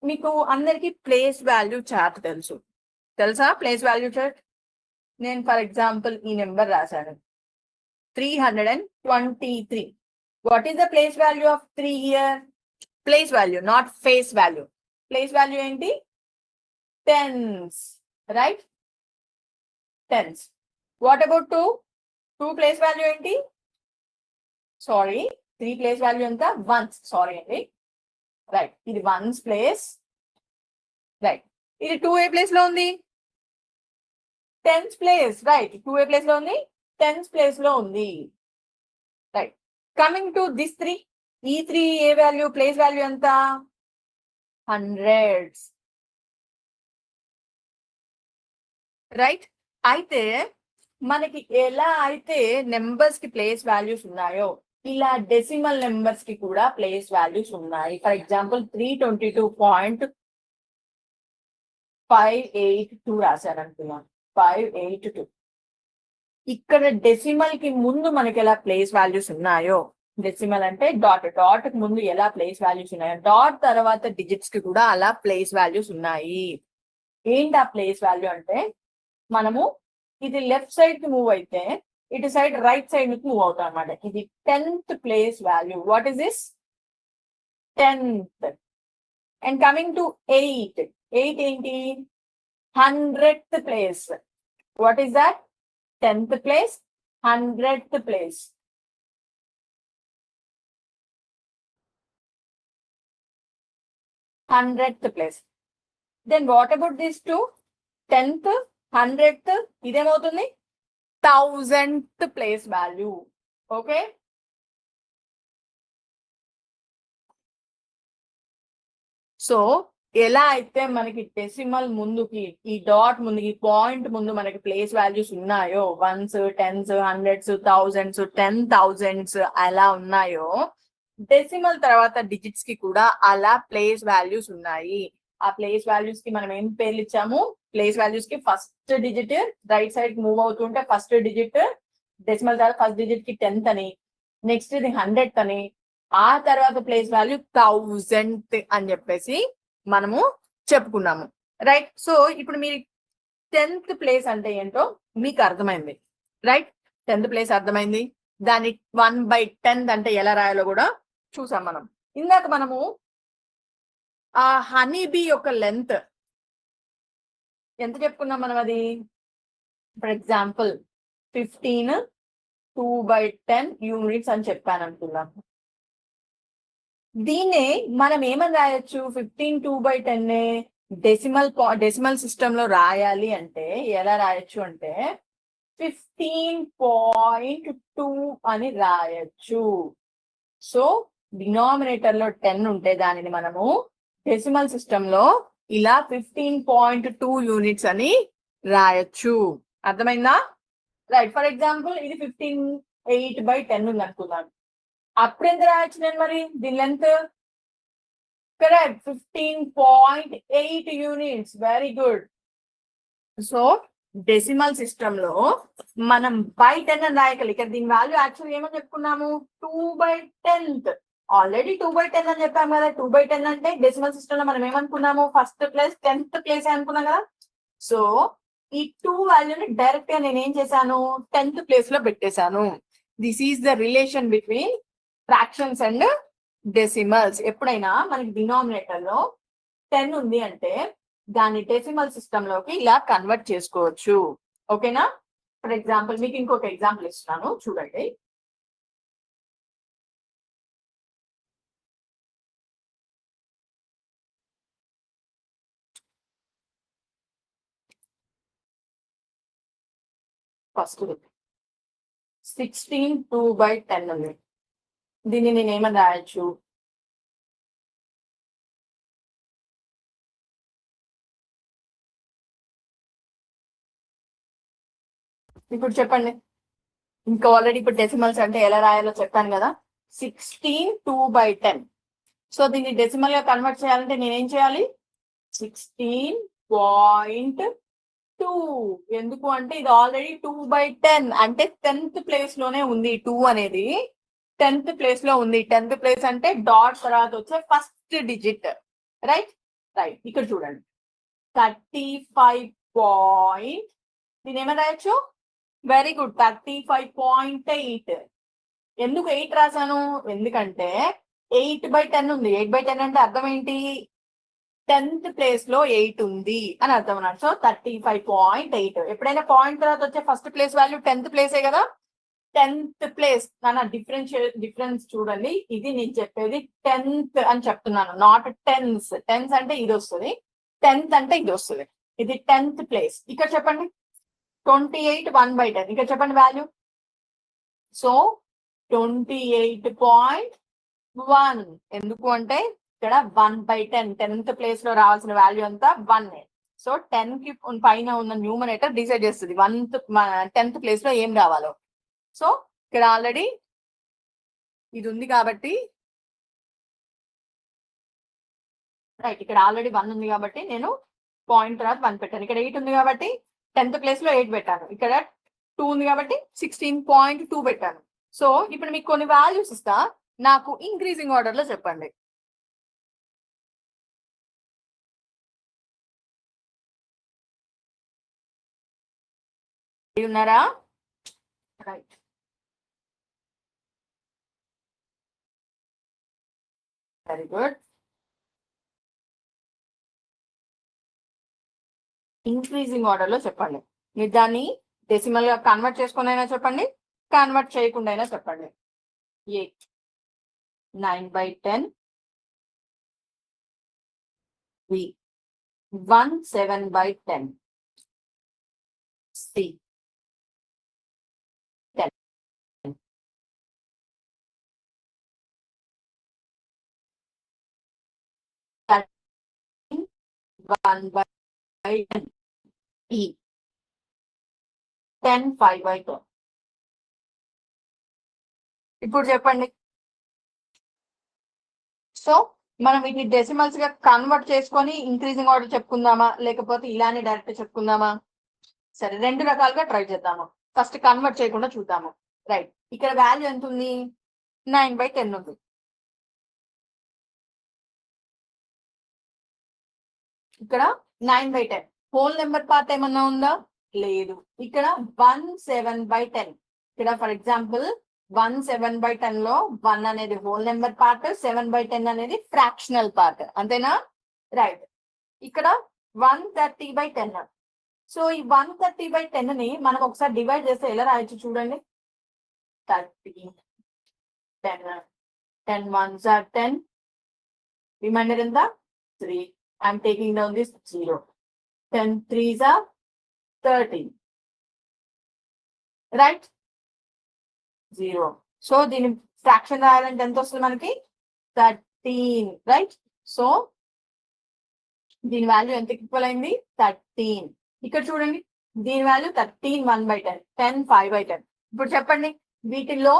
మీకు అందరికి ప్లేస్ వాల్యూ చార్ట్ తెలుసా? Place value chart. నేను ఫర్ ఎగ్జాంపుల్ ఈ నెంబర్ రాశాను 323. What is the place value of 3 here? Place value, not face value. Place value ఏంటి? Tens, right? Tens. What about 2? 2 place value ఏంటి? Sorry, 3 place value ఎంత? Ones. Sorry అండి, right. ఇది ones place, right. ఇది 2 ఏ place లో ఉంది? Tens place, right. 2 ఏ place లో ఉంది, టెన్స్ ప్లేస్ లో ఉంది, రైట్. కమింగ్ టు దిస్ 3, ఈ 3 ఏ వాల్యూ? ప్లేస్ వాల్యూ ఎంత? Hundreds, right. అయితే మనకి ఎలా అయితే నెంబర్స్ కి ప్లేస్ వాల్యూస్ ఉన్నాయో, ఇలా డెసిమల్ నెంబర్స్ కి కూడా ప్లేస్ వాల్యూస్ ఉన్నాయి. ఫర్ ఎగ్జాంపుల్ 322.582 రాశాను అనుకున్నాను. 582. ఇక్కడ డెసిమల్ కి ముందు మనకి ఎలా ప్లేస్ వాల్యూస్ ఉన్నాయో, డెసిమల్ అంటే డాట్, డాట్ కి ముందు ఎలా ప్లేస్ వాల్యూస్ ఉన్నాయో, డాట్ తర్వాత డిజిట్స్ కి కూడా అలా ప్లేస్ వాల్యూస్ ఉన్నాయి. ఏంటి ఆ ప్లేస్ వాల్యూ అంటే, మనము ఇది లెఫ్ట్ సైడ్ కి మూవ్ అయితే ఇటు సైడ్ రైట్ సైడ్ కి మూవ్ అవుతాం అన్నమాట. ఇది 10th place value. What is this? 10th. And coming to 8. 8 ఏంటి? 100th place. What is that? 10th place, 100th place. Then what about these two? 10th, 100th, ఇదేమవుతుంది? 1000th place value. Okay. So ఎలా అయితే మనకి decimal ముందుకి, ఈ dot ముందుకి, point ముందు మనకి place values ఉన్నాయో, ones, tens, hundreds, thousands, 10,000s అలా ఉన్నాయో, డెసిమల్ తర్వాత డిజిట్స్ కి కూడా అలా ప్లేస్ వాల్యూస్ ఉన్నాయి. ఆ ప్లేస్ వాల్యూస్ కి మనం ఏం పేర్లు ఇచ్చాము? ప్లేస్ వాల్యూస్ కి first digit right side move అవుతుంటే ఫస్ట్ డిజిట్, డెసిమల్ తర్వాత ఫస్ట్ డిజిట్ కి 10th అని, నెక్స్ట్ ఇది 100th అని, ఆ తర్వాత ప్లేస్ వాల్యూ 1000th అని చెప్పేసి మనము చెప్పుకున్నాము, రైట్. సో ఇప్పుడు మీరు 10th ప్లేస్ అంటే ఏంటో మీకు అర్థమైంది, రైట్. 10th ప్లేస్ అర్థమైంది. దాన్ని 1/10 అంటే ఎలా రాయాలో కూడా చూసాం మనం. ఇందాక మనము ఆ హనీ బీ యొక్క లెంత్ ఎంత చెప్పుకున్నాం మనం? అది ఫర్ ఎగ్జాంపుల్ 15 2/10 యూనిట్స్ అని చెప్పాను అనుకున్నాం. దీన్నే మనం ఏమని రాయొచ్చు? 15 2/10 డెసిమల్ సిస్టమ్ లో రాయాలి అంటే ఎలా రాయొచ్చు అంటే 15.2 అని రాయొచ్చు. సో డినామినేటర్ లో 10 ఉంటే దానిని మనము డెసిమల్ సిస్టమ్ లో ఇలా 15.2 యూనిట్స్ అని రాయొచ్చు. అర్థమైందా? రైట్. ఫర్ ఎగ్జాంపుల్ ఇది 15.8/10 ఉంది అనుకున్నాను. అప్పుడు ఎంత రాయొచ్చు నేను మరి దీని length? Correct, 15.8 units. Very good. So decimal system లో మనం బై 10 అని రాయగలి. ఇక్కడ దీని వాల్యూ యాక్చువల్ ఏమని చెప్పుకున్నాము? 2/10. ఆల్రెడీ 2/10 అని చెప్పాము కదా. 2/10 అంటే డెసిమల్ సిస్టమ్ లో మనం ఏమనుకున్నాము? ఫస్ట్ ప్లేస్ 10th ప్లేస్ అనుకున్నాం కదా. సో ఈ 2 వాల్యూని డైరెక్ట్ గా నేను ఏం చేశాను? 10th ప్లేస్ లో పెట్టేశాను. This is the relation between fractions and decimals. ఎప్పుడైనా మనకి డినామినేటర్ లో 10 ఉంది అంటే దాన్ని డెసిమల్ సిస్టమ్ లోకి ఇలా కన్వర్ట్ చేసుకోవచ్చు. ఓకేనా? ఫర్ ఎగ్జాంపుల్ మీకు ఇంకొక ఎగ్జాంపుల్ ఇస్తున్నాను, చూడండి. ఫస్ట్ 16 2/10 ఉంది. దీన్ని నేను ఏమని రాయొచ్చు? ఇప్పుడు చెప్పండి. ఇంకా ఆల్రెడీ ఇప్పుడు డెసిమల్స్ అంటే ఎలా రాయాలో చెప్పాను కదా. 16 2/10. సో దీన్ని డెసిమల్ గా కన్వర్ట్ చేయాలంటే నేనేం చేయాలి? 16.2. ఎందుకు అంటే ఇది ఆల్రెడీ 2/10 అంటే 10th ప్లేస్ లోనే ఉంది. 2 అనేది 10th ప్లేస్ లో ఉంది. 10th ప్లేస్ అంటే డాట్ తర్వాత వచ్చే ఫస్ట్ డిజిట్. రైట్. ఇక్కడ చూడండి 35. దీని ఏమైనా రాయొచ్చు? Very good, 35.8. ఎందుకు 8 రాశాను? ఎందుకంటే 8/10 ఉంది. 8/10 అంటే అర్థం ఏంటి? 10th ప్లేస్ లో 8 ఉంది అని అర్థం అన్నాడు. సో 35.8. ఎప్పుడైనా పాయింట్ తర్వాత వచ్చే ఫస్ట్ ప్లేస్ వాల్యూ 10th ప్లేసే కదా. 10th ప్లేస్ అన్న డిఫరెన్స్ చూడండి. ఇది నేను చెప్పేది 10th అని చెప్తున్నాను, నాట్ టెన్స్. టెన్స్ అంటే ఇది వస్తుంది, 10th అంటే ఇది వస్తుంది. ఇది 10th ప్లేస్. ఇక్కడ చెప్పండి 28 1/10. ఇక్కడ చెప్పండి వాల్యూ. సో 28.1. ఎందుకు అంటే ఇక్కడ 1/10 10th ప్లేస్ లో రావాల్సిన వాల్యూ అంతా 1. సో 10 కి పైన ఉన్న న్యూమరేటర్ డిసైడ్ చేస్తుంది 10th ప్లేస్ లో ఏం రావాలో. సో ఇక్కడ ఆల్రెడీ ఇది ఉంది కాబట్టి రైట్, ఇక్కడ ఆల్రెడీ 1 ఉంది కాబట్టి నేను పాయింట్ తర్వాత 1 పెట్టాను. ఇక్కడ 8 ఉంది కాబట్టి 10th ప్లేస్ లో 8 పెట్టాను. ఇక్కడ 2 ఉంది కాబట్టి 16.2 పెట్టాను. సో ఇప్పుడు మీకు కొన్ని వాల్యూస్ ఇస్తా, నాకు ఇంక్రీజింగ్ ఆర్డర్ లో చెప్పండి. ఉన్నారా? Right. Very good. Increasing order లో చెప్పండి. మీరు దాన్ని డెసిమల్ గా కన్వర్ట్ చేసుకుని అయినా చెప్పండి, కన్వర్ట్ చేయకుండా అయినా చెప్పండి. 8 9/10. 1 7/10. C 10. 1/10. E 10 5/10. ఇప్పుడు చెప్పండి. సో మనం వీటిని డెసిమల్స్ గా కన్వర్ట్ చేసుకొని ఇంక్రీజింగ్ ఆర్డర్ చెప్పుకుందామా, లేకపోతే ఇలానే డైరెక్ట్ చెప్పుకుందామా? సరే, 2 రకాలుగా ట్రై చేద్దాము. ఫస్ట్ కన్వర్ట్ చేయకుండా చూద్దాము. రైట్, ఇక్కడ వాల్యూ ఎంత ఉంది? 9/10 ఉంది. ఇక్కడ 9/10. హోల్ నెంబర్ పార్ట్ ఏమన్నా ఉందా? లేదు. ఇక్కడ 1 7/10. ఇక్కడ ఫర్ ఎగ్జాంపుల్ 1 7/10 లో 1 అనేది హోల్ నెంబర్ పార్ట్, 7/10 అనేది ఫ్రాక్షనల్ పార్ట్. అంతేనా? రైట్. ఇక్కడ 130/10. సో ఈ 130/10 ని మనం ఒకసారి డివైడ్ చేస్తే ఎలా రాయొచ్చు చూడండి. 30 10 10 1s are 10. రిమైండర్ ఎంత? 3. I'm taking down this 0. 10 3s are 13. Right. 0. So దీని ఫ్రాక్షన్ రాయాలంటే ఎంత వస్తుంది మనకి? 13. రైట్. సో దీని వాల్యూ ఎంత ఈక్వల్ అయింది? 13. ఇక్కడ చూడండి, దీని వాల్యూ 13 1/10, 10 5/10. ఇప్పుడు చెప్పండి, వీటిల్లో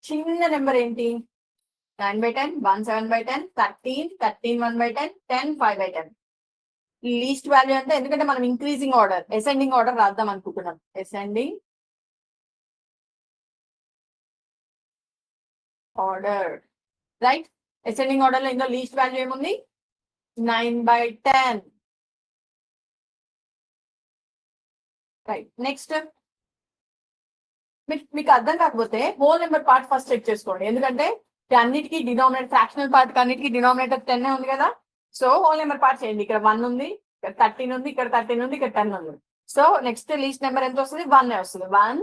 చిన్న నెంబర్ ఏంటి? 9/10, 1 7/10, 13 13 1/10, 10 5/10. లీస్ట్ వాల్యూ అంటే, ఎందుకంటే మనం ఇంక్రీజింగ్ ఆర్డర్ అసెండింగ్ ఆర్డర్ రాద్దాం అనుకుంటున్నాం. Ascending order. Right. Ascending order లో ఇందులో లీస్ట్ వాల్యూ ఏముంది? 9/10. రైట్. నెక్స్ట్, మీకు అర్థం కాకపోతే whole number part first check చేసుకోండి. ఎందుకంటే అన్నిటికీ డినామినేటర్, ఫ్రాక్షనల్ పార్ట్ అన్నిటికీ డినామినేటర్ 10 ఉంది కదా. సో హోల్ నెంబర్ పార్ట్ చేయండి. ఇక్కడ 1 ఉంది, ఇక్కడ 13 ఉంది, ఇక్కడ 13 ఉంది, ఇక్కడ 10 ఉంది. సో నెక్స్ట్ లీస్ట్ నెంబర్ ఎంత వస్తుంది? 1 వస్తుంది. 1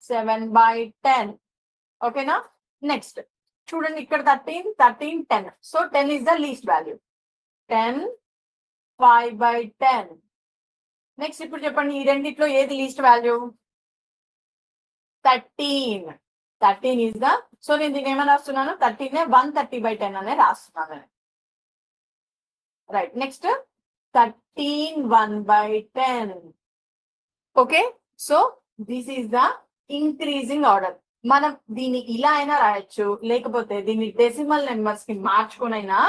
7/10. ఓకేనా? నెక్స్ట్ చూడండి, ఇక్కడ 13 13 10. So 10 is the least value. 10 5/10. Next ఇప్పుడు చెప్పండి, ఈ రెండిట్లో ఏది least value? 13. 13 is the, so నేను దీన్ని ఏమైనా రాస్తున్నాను 13 130/10 అనే రాస్తున్నాను. Right, next 13 1/10. Okay, so this is the increasing order. మనం దీన్ని ఇలా అయినా రాయొచ్చు, లేకపోతే దీన్ని డెసిమల్ నెంబర్స్ కి మార్చుకునైనా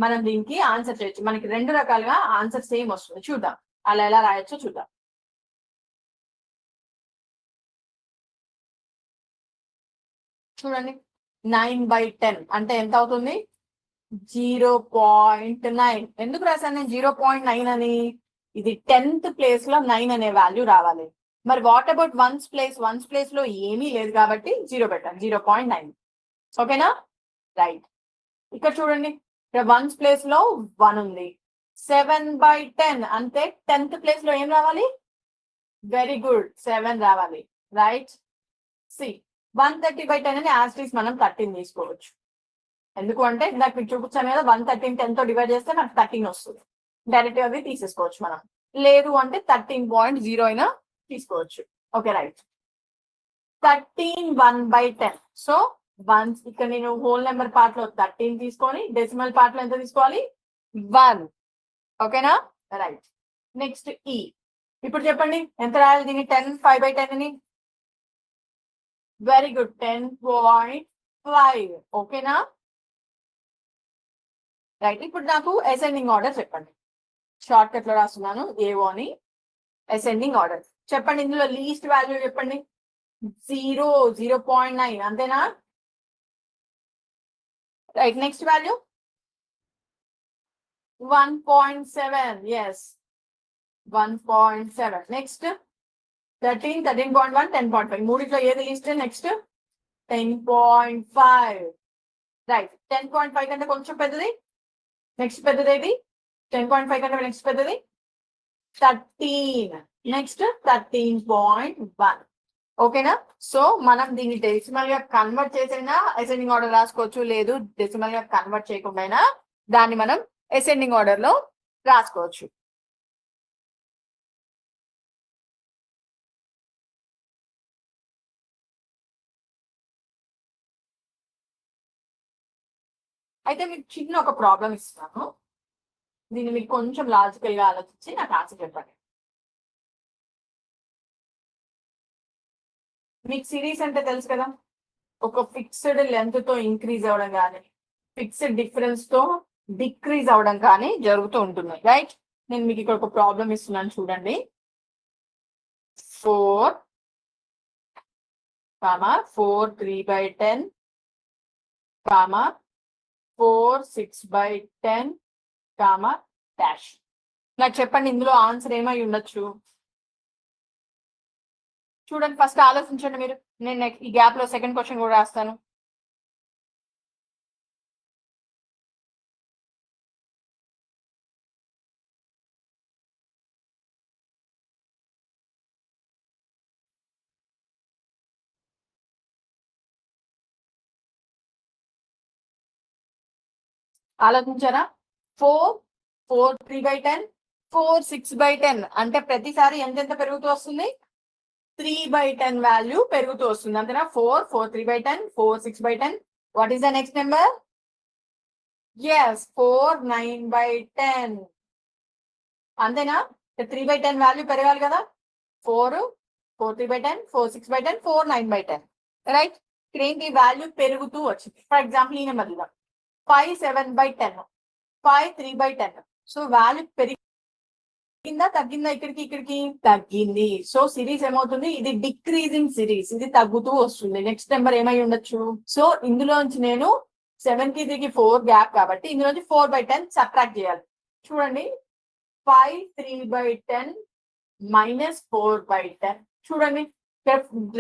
మనం దీనికి ఆన్సర్ చేయొచ్చు. మనకి రెండు రకాలుగా ఆన్సర్ సేమ్ వస్తుంది. చూద్దాం అలా ఎలా రాయొచ్చో చూద్దాం. చూడండి, 9/10 అంటే ఎంత అవుతుంది? 0.9. ఎందుకు రాశాను నేను 0.9 అని? ఇది 10th ప్లేస్ లో 9 అనే వాల్యూ రావాలి. మరి వాట్ అబౌట్ వన్స్ ప్లేస్ లో ఏమీ లేదు కాబట్టి 0 పెట్టాను, 0.9. ఓకేనా? రైట్, ఇక్కడ చూడండి, ఇక్కడ వన్స్ ప్లేస్ లో 1 ఉంది. 7/10 అంటే 10th ప్లేస్ లో ఏం రావాలి? వెరీ గుడ్, 7 రావాలి. రైట్, సి 130/10 అని యాస్టీస్ మనం 13 తీసుకోవచ్చు. ఎందుకు అంటే ఇందాక మీకు చూపించాను కదా, 113 10 తో డివైడ్ చేస్తే మనకు 13 వస్తుంది. డైరెక్ట్ గా తీసేసుకోవచ్చు మనం. లేదు అంటే 13.0 అయినా తీసుకోవచ్చు. Okay, right. 13 1/10. సో వన్స్ ఇక్కడ నేను హోల్ నెంబర్ పార్ట్ లో 13 తీసుకొని డెసిమల్ పార్ట్ లో ఎంత తీసుకోవాలి? 1. ఓకేనా? రైట్, నెక్స్ట్ ఈ. ఇప్పుడు చెప్పండి ఎంత రాయాలి దీన్ని? 10 5/10 అని. Very good, 10.5. ఓకేనా? రైట్, ఇప్పుడు నాకు అసెండింగ్ ఆర్డర్ చెప్పండి. షార్ట్ కట్ లో రాస్తున్నాను ఏవో అని. అసెండింగ్ ఆర్డర్ చెప్పండి, ఇందులో లీస్ట్ వాల్యూ చెప్పండి. 0, 0.9 అంతేనా? Right, next value 1.7. Yes, 1.7. Next 13, 13.1, 10.5. మూడిట్లో ఏది లీస్ట్? నెక్స్ట్ 10.5. రైట్, 10.5 కంటే కొంచెం పెద్దది. నెక్స్ట్ పెద్దది ఏది? 10.5 కంటే నెక్స్ట్ పెద్దది 13. నెక్స్ట్ 13.1. ఓకేనా? సో మనం దీన్ని డెసిమల్ గా కన్వర్ట్ చేసైనా అసెండింగ్ ఆర్డర్ రాసుకోవచ్చు, లేదు డెసిమల్ గా కన్వర్ట్ చేయకుండా దాన్ని మనం అసెండింగ్ ఆర్డర్ లో రాసుకోవచ్చు. అయితే మీకు చిన్న ఒక ప్రాబ్లం ఇస్తున్నాను, దీన్ని మీకు కొంచెం లాజికల్ గా ఆలోచించి నాకు ఆన్సర్ చెప్పండి. మీకు సిరీస్ అంటే తెలుసు కదా, ఒక ఫిక్స్డ్ లెంత్ తో ఇంక్రీజ్ అవ్వడం కానీ ఫిక్స్డ్ డిఫరెన్స్ తో డిక్రీజ్ అవ్వడం కానీ జరుగుతూ ఉంటుంది. రైట్, నేను మీకు ఇక్కడ ఒక ప్రాబ్లం ఇస్తున్నాను చూడండి. 4, 4 3/10, 4 6/10, డాష్. నాకు చెప్పండి ఇందులో ఆన్సర్ ఏమై ఉండొచ్చు? చూడండి, ఫస్ట్ ఆలోచించండి మీరు. నేను ఈ గ్యాప్ లో సెకండ్ క్వశ్చన్ కూడా రాస్తాను. ఆలోచించారా? 4 4 3/10, 4 6/10 అంటే ప్రతిసారి ఎంతెంత పెరుగుతూ వస్తుంది? 3/10 వాల్యూ పెరుగుతూ వస్తుంది అంతేనా? 4 4 3/10, 4 6/10. What is the next number? Yes, 4 9/10. అంతేనా? 3/10 వాల్యూ పెరగాలి కదా. 4 4 3/10, 4 6/10, 4 9/10. రైట్, ఇక్కడ ఏంటి? వాల్యూ పెరుగుతూ వచ్చింది. ఫర్ ఎగ్జాంపుల్ ఈ నెంబర్ 5 7/10, 5 3/10. సో వాల్యూ పెరిగిందా తగ్గిందా? ఇక్కడికి తగ్గింది. సో సిరీస్ ఏమవుతుంది? ఇది డిక్రీజింగ్ సిరీస్, ఇది తగ్గుతూ వస్తుంది. నెక్స్ట్ నెంబర్ ఏమై ఉండొచ్చు? సో ఇందులోంచి నేను 7 కి 3 కి 4 గ్యాప్ కాబట్టి ఇందులోంచి 4/10 సబ్ట్రాక్ట్ చేయాలి. చూడండి, 5 3/10 మైనస్ 4/10. చూడండి,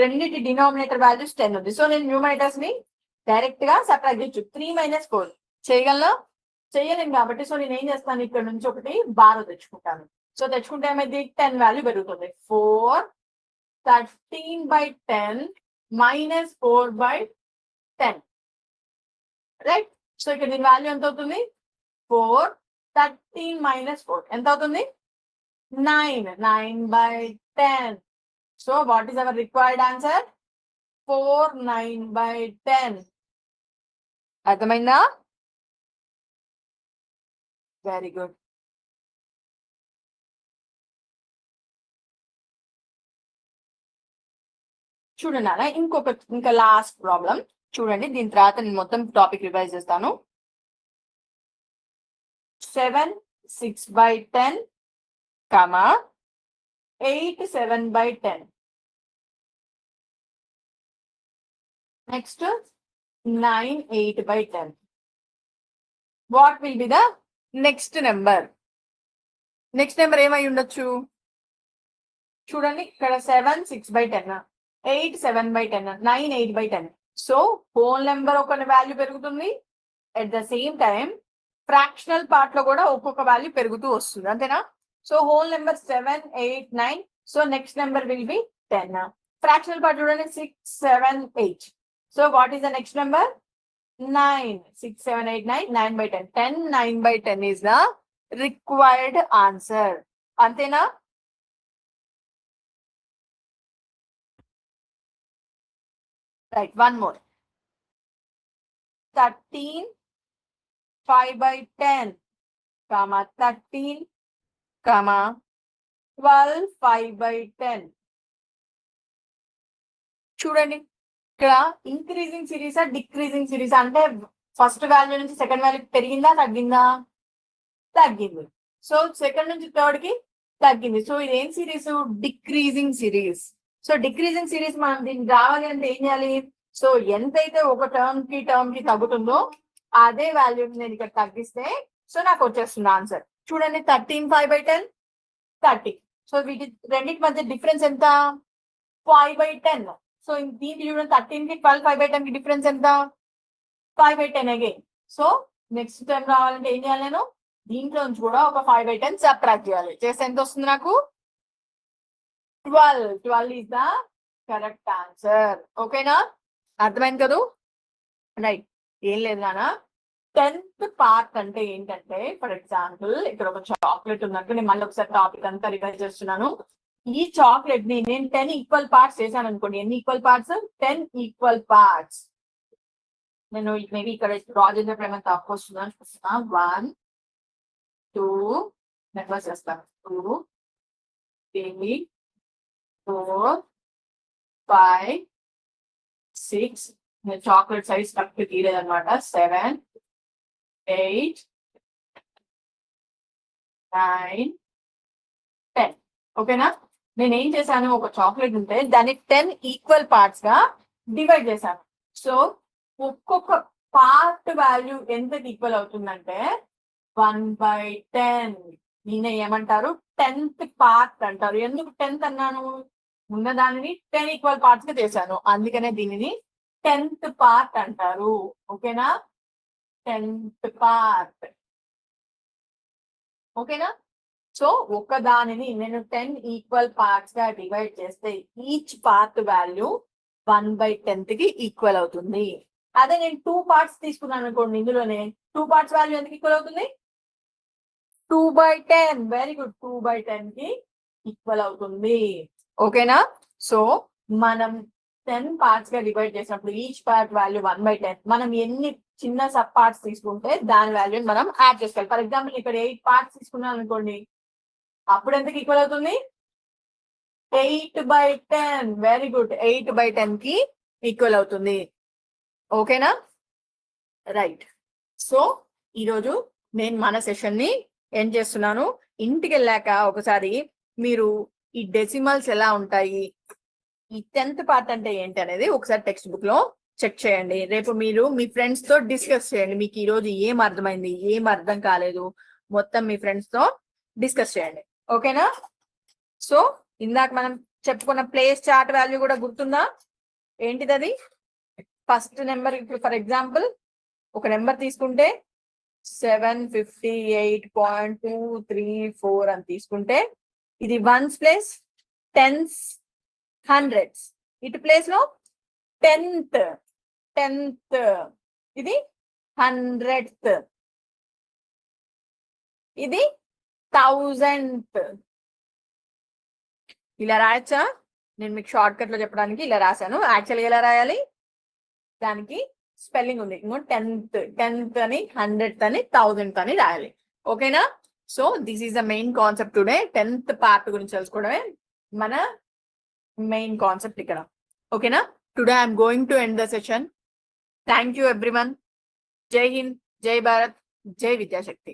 రెండింటి డినామినేటర్ వాల్యూస్ 10 ఉంది. సో నేను న్యూమరేటర్స్ ని డైరెక్ట్ గా సబ్ట్రాక్ట్ చేయొచ్చు. 3 - 4 చేయగలనా? చేయలేను కాబట్టి సో నేను ఏం చేస్తాను, ఇక్కడ నుంచి ఒకటి బారో తెచ్చుకుంటాను. సో తెచ్చుకుంటే ఏమైంది? 10 వాల్యూ పెరుగుతుంది. 4 13/10 మైనస్ 4/10. రైట్, సో ఇక్కడ దీని వాల్యూ ఎంత అవుతుంది? 4 13 - 4 ఎంత అవుతుంది? 9 9/10. So what is our required answer? 4/9/10. అర్థమైందా? Very good. చూడండి అలా ఇంకా లాస్ట్ ప్రాబ్లం చూడండి. దీని తర్వాత నేను మొత్తం టాపిక్ రివైజ్ చేస్తాను. 7 6/10, 8 7/10. Next 9 8/10. What will be the next number? Next number ఏమై ఉండొచ్చు చూడండి. ఇక్కడ 7 6/10, 8 7/10, 9 8/10. సో హోల్ నెంబర్ ఒక వాల్యూ పెరుగుతుంది. At the same time fractional part లో కూడా ఒక్కొక్క వాల్యూ పెరుగుతూ వస్తుంది. అంతేనా? So whole number 7 8 9. So next number will be 10. Fractional part చూడండి 6 7 8. So what is the next number? 9. 6 7 8 9. 9/10. 10 9/10 is the required answer. అంతేనా? Right, one more. 13 5/10, 13, 12 5/10. చూడండి ఇక్కడ ఇంక్రీజింగ్ సిరీసా డిక్రీజింగ్ సిరీస్ అంటే ఫస్ట్ వాల్యూ నుంచి సెకండ్ వాల్యూ పెరిగిందా తగ్గిందా? తగ్గింది. సో సెకండ్ నుంచి థర్డ్ కి తగ్గింది. సో ఇది ఏం series? Decreasing series. So decreasing series మనం దీన్ని రావాలి అంటే ఏం చేయాలి? సో ఎంతైతే ఒక టర్మ్ కి తగ్గుతుందో అదే వాల్యూ నేను ఇక్కడ తగ్గిస్తే సో నాకు వచ్చేస్తుంది ఆన్సర్. చూడండి 13 5/10 30. సో వీటి రెండింటి మధ్య డిఫరెన్స్ ఎంత? 5/10. సో దీనికి చూడండి 13 కి 12 5/10 కి డిఫరెన్స్ ఎంత? 5/10 అగైన్. సో నెక్స్ట్ టైం రావాలంటే ఏం చేయాలి? నేను దీంట్లో నుంచి కూడా ఒక 5/10 సబ్ట్రాక్ట్ చేయాలి. చేస్తే ఎంత వస్తుంది నాకు? 12. 12 ఈస్ ద కరెక్ట్ ఆన్సర్. ఓకేనా? అర్థమైంది కదా? రైట్. ఏం లేదు నానా. 10th పార్ట్ అంటే ఏంటంటే ఫర్ ఎగ్జాంపుల్ ఇక్కడ ఒక చాక్లెట్ ఉందంటే నేను మళ్ళీ ఒకసారి టాపిక్ అంతా రివైజ్ చేస్తున్నాను. ఈ చాక్లెట్ ని నేను 10 ఈక్వల్ పార్ట్స్ చేశాను అనుకోండి. ఎన్ని ఈక్వల్ పార్ట్స్? 10 equal parts. నేను మేబీ ఇక్కడ డ్రా చేసేప్పుడు ఏమైనా తప్పు వస్తుందని చూస్తున్నా. 1 2 నెంబర్స్ చేస్తాను. 2 3 4 5 6. నేను చాక్లెట్ సైజ్ కరెక్ట్ తీయలేదన్నమాట. 7 8 9 10. ఓకేనా? నేను ఏం చేశాను? ఒక చాక్లెట్ ఉంటే దాన్ని 10 ఈక్వల్ పార్ట్స్ గా డివైడ్ చేశాను. సో ఒక్కొక్క పార్ట్ వాల్యూ ఎంతకి ఈక్వల్ అవుతుందంటే 1/10. దీన్ని ఏమంటారు? 10th పార్ట్ అంటారు. ఎందుకు 10th అన్నాను? ఉన్న దానిని 10 ఈక్వల్ పార్ట్స్ గా చేశాను. అందుకనే దీనిని 10th పార్ట్ అంటారు. ఓకేనా? 10th part. ఓకేనా? సో ఒక దానిని నేను 10 ఈక్వల్ పార్ట్స్ గా డివైడ్ చేస్తే ఈచ్ పార్ట్ వాల్యూ 1/10 కి ఈక్వల్ అవుతుంది. అదే నేను 2 పార్ట్స్ తీసుకున్నాను అనుకోండి. ఇందులోనే 2 పార్ట్స్ వాల్యూ ఎందుకు ఈక్వల్ అవుతుంది? 2/10. Very good. 2/10 కి ఈక్వల్ అవుతుంది. ఓకేనా? సో మనం 10 పార్ట్స్ గా డివైడ్ చేసినప్పుడు ఈచ్ పార్ట్ వాల్యూ 1/10. మనం ఎన్ని చిన్న సబ్ పార్ట్స్ తీసుకుంటే దాని వాల్యూని మనం యాడ్ చేసుకోవాలి. ఫర్ ఎగ్జాంపుల్ ఇక్కడ 8 పార్ట్స్ తీసుకున్నాం అనుకోండి. అప్పుడు ఎంతకి ఈక్వల్ అవుతుంది? 8/10. Very good. 8/10 కి ఈక్వల్ అవుతుంది. ఓకేనా? రైట్. సో ఈరోజు నేను మన సెషన్ ని ఏం చేస్తున్నాను? ఇంటికి వెళ్ళాక ఒకసారి మీరు ఈ డెసిమల్స్ ఎలా ఉంటాయి, ఈ 10th పార్ట్ అంటే ఏంటి అనేది ఒకసారి టెక్స్ట్ బుక్ లో చెక్ చేయండి. రేపు మీరు మీ ఫ్రెండ్స్ తో డిస్కస్ చేయండి. మీకు ఈ రోజు ఏం అర్థమైంది, ఏం అర్థం కాలేదు, మొత్తం మీ ఫ్రెండ్స్ తో డిస్కస్ చేయండి. ఓకేనా? సో ఇందాక మనం చెప్పుకున్న ప్లేస్ చార్ట్ వాల్యూ కూడా గుర్తుందా? ఏంటిది అది? First number. ఇప్పుడు ఫర్ ఎగ్జాంపుల్ ఒక నెంబర్ తీసుకుంటే 758.234 అని తీసుకుంటే ఇది వన్స్ ప్లేస్, టెన్స్, హండ్రెడ్స్. ఇటు ప్లేస్ లో 10th, ఇది 100th, ఇది 1000th. ఇలా రాయచ్చా? నేను మీకు షార్ట్ కట్ లో చెప్పడానికి ఇలా రాశాను. యాక్చువల్గా ఎలా రాయాలి, దానికి స్పెల్లింగ్ ఉంది. ఇంకో 10th అని 100th అని 1000th అని రాయాలి. ఓకేనా? So this is the main concept today. 10th part గురించి తెలుసుకోవడమే మన మెయిన్ కాన్సెప్ట్ ఇక్కడ. ఓకేనా? Today I'm going to end the session. Thank you everyone. జై హింద్, జై భారత్, జై విద్యాశక్తి.